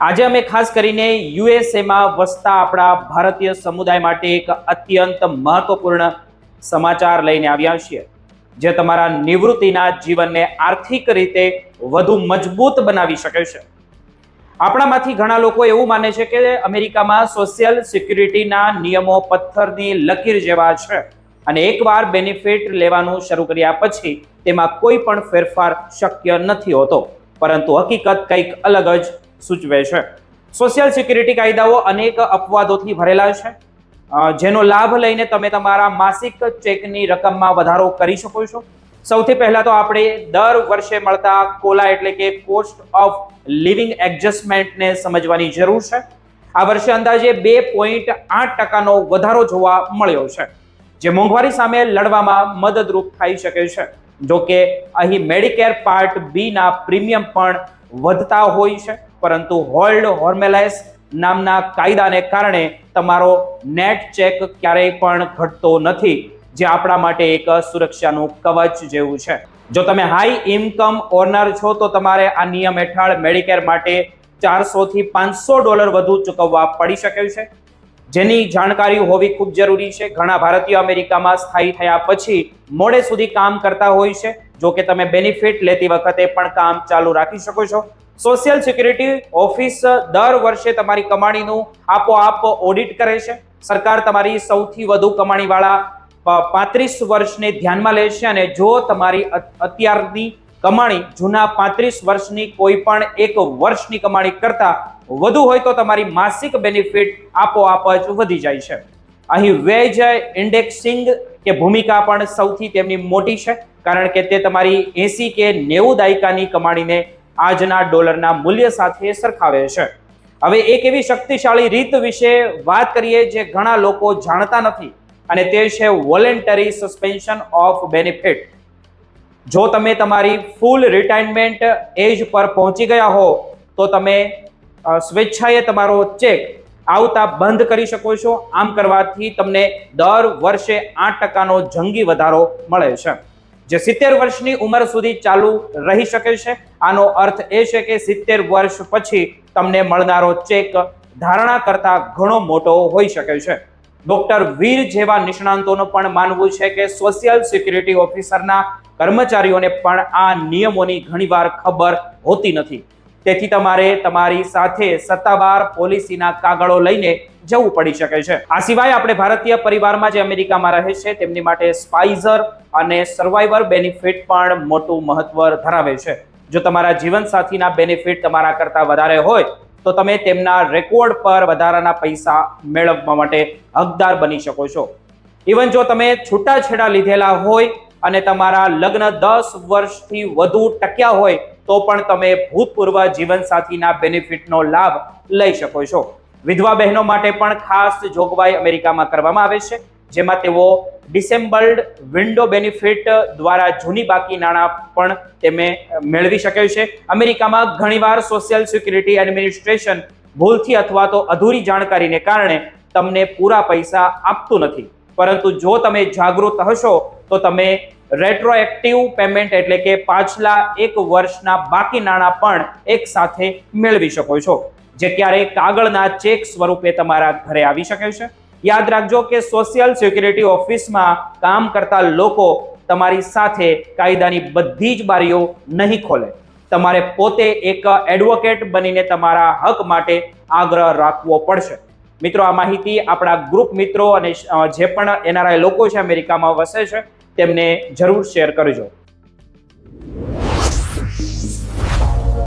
આજે અમે ખાસ કરીને યુએસએમાં વસતા આપણા ભારતીય સમુદાય માટે એક અત્યંત મહત્વપૂર્ણ સમાચાર લઈને આવ્યા છીએ, જે તમારા નિવૃત્તિના જીવનને આર્થિક રીતે વધુ મજબૂત બનાવી શકે છે. આપણામાંથી ઘણા લોકો એવું માને છે કે અમેરિકામાં સોશિયલ સિક્યુરિટીના નિયમો પથ્થરની લકીર જેવા છે અને એકવાર બેનિફિટ લેવાનું શરૂ કર્યા પછી તેમાં કોઈ પણ ફેરફાર શક્ય નથી હોતો, પરંતુ હકીકત કંઈક અલગ જ સૂચવે છે. સોશિયલ સિક્યુરિટી કાયદાઓ અનેક અપવાદોથી ભરેલા છે, જેનો લાભ લઈને તમે તમારા માસિક ચેકની રકમમાં વધારો કરી શકો છો. સૌથી પહેલા તો આપણે દર વર્ષે મળતા કોલા એટલે કે કોસ્ટ ઓફ લિવિંગ એડજસ્ટમેન્ટને સમજવાની જરૂર છે. આ વર્ષે અંદાજે 2.8% વધારો જોવા મળ્યો છે, જે મોંઘવારી સામે લડવામાં મદદરૂપ થઈ શકે છે. જો કે અહીં મેડિકેર પાર્ટ બી ના પ્રીમિયમ પણ વધતા હોય છે, પરંતુ હોલ્ડ હોર્મેલાઇસ નામના કાયદાને કારણે તમારો નેટ ચેક ક્યારેય પણ ઘટતો નથી, જે આપણા માટે એક સુરક્ષાનું કવચ જેવું છે. જો તમે હાઈ ઇન્કમ ઓર્નર છો તો તમારે આ નિયમ હેઠળ મેડિકેર માટે $400 થી $500 વધુ ચૂકવવા પડી શકે છે, જેની જાણકારી હોવી ખૂબ જરૂરી છે. ઘણા ભારતીય અમેરિકામાં સ્થાયી થયા પછી મોડે સુધી કામ કરતા હોય છે. જો કે તમે બેનિફિટ લેતી વખતે પણ કામ ચાલુ રાખી શકો છો. સોશિયલ સિક્યુરિટી ઓફિસ દર વર્ષે તમારી કમાણીનું આપોઆપ ઓડિટ કરે છે. સરકાર તમારી સૌથી વધુ કમાણીવાળા 35 વર્ષને ધ્યાનમાં લે છે, અને જો તમારી અત્યારની કમાણી જૂના 35 વર્ષની કોઈ પણ એક વર્ષની કમાણી કરતા વધુ હોય તો તમારી માસિક બેનિફિટ આપોઆપ જ વધી જાય છે. અહીં વેજ ઇન્ડેક્સિંગ કે ભૂમિકા પણ સૌથી તેમની મોટી છે, કારણ કે તે તમારી 80 કે 90 દાયકાની કમાણીને આજના ડોલરના મૂલ્ય સાથે સરખાવે છે. હવે એક એવી શક્તિશાળી રીત વિશે વાત કરીએ જે ઘણા લોકો જાણતા નથી, અને તે છે વોલેન્ટરી સસ્પેન્શન ઓફ બેનિફિટ. જો તમે તમારી ફૂલ રિટાયરમેન્ટ એજ પર પહોંચી ગયા હો તો તમે સ્વેચ્છાએ તમારો ચેક આવતા બંધ કરી શકો છો. આમ કરવાથી તમને દર વર્ષે 8%નો જંગી વધારો મળે છે, જે 70 વર્ષની ઉંમર સુધી ચાલુ રહી શકે છે. આનો અર્થ એ છે કે 70 વર્ષ પછી તમને મળનારો ચેક ધારણા કરતા ઘણો મોટો હોઈ શકે છે. ડોક્ટર વીર જેવા નિષ્ણાંતોનું પણ માનવું છે કે સોશિયલ સિક્યુરિટી ઓફિસરના કર્મચારીઓને પણ આ નિયમોની ઘણીવાર ખબર હોતી નથી. તેથી તમારે તમારી સાથે સત્તાવાર પોલિસીના કાગળો લઈને જવું પડી શકે છે. આ સિવાય આપણે ભારતીય પરિવારમાં જે અમેરિકામાં રહે છે તેમની માટે સ્પાઇઝર અને સર્વાઈવર બેનિફિટ પણ મોટું મહત્વ ધરાવે છે. જો તમારા જીવનસાથીના બેનિફિટ તમારા કરતા વધારે હોય તો તમે તેમના રેકોર્ડ પર વધારાના પૈસા મેળવવા માટે હકદાર બની શકો છો. ઇવન જો તમે છૂટાછેડા લીધેલા હોય અને તમારા લગ્ન 10 વર્ષથી વધુ ટક્યા હોય તો પણ તમે ભૂતપૂર્વ જીવનસાથીના બેનિફિટનો લાભ લઈ શકો છો. વિધવા બહેનો માટે પણ ખાસ જોગવાઈ અમેરિકામાં કરવામાં આવે છે, જેમાં તેઓ ડિસેમ્બલ્ડ વિન્ડો બેનિફિટ દ્વારા જૂની બાકી નાણાં પણ તેમે મેળવી શકે છે. અમેરિકામાં ઘણીવાર સોશિયલ સિક્યુરિટી એડમિનિસ્ટ્રેશન ભૂલથી અથવા તો અધૂરી જાણકારીને કારણે તમને પૂરા પૈસા આપતું નથી, પરંતુ જો તમે જાગૃત હશો તો તમે રેટ્રોએક્ટિવ પેમેન્ટ એટલે કે પાછલા એક વર્ષના બાકી નાણાં પણ એક સાથે મેળવી શકો છો, જે ક્યારેક કાગળના ચેક સ્વરૂપે તમારા ઘરે આવી શકે છે. યાદ રાખજો કે સોશિયલ સિક્યુરિટી ઓફિસમાં કામ કરતા લોકો તમારી સાથે કાયદાની બધી જ બારીઓ નહીં ખોલે. તમારે પોતે એક એડવોકેટ બનીને તમારા હક માટે આગ્રહ રાખવો પડશે. મિત્રો, આ માહિતી આપણા ગ્રુપ મિત્રો અને જે પણ એનઆરઆઈ લોકો છે અમેરિકામાં વસે છે તેમને જરૂર શેર કરજો.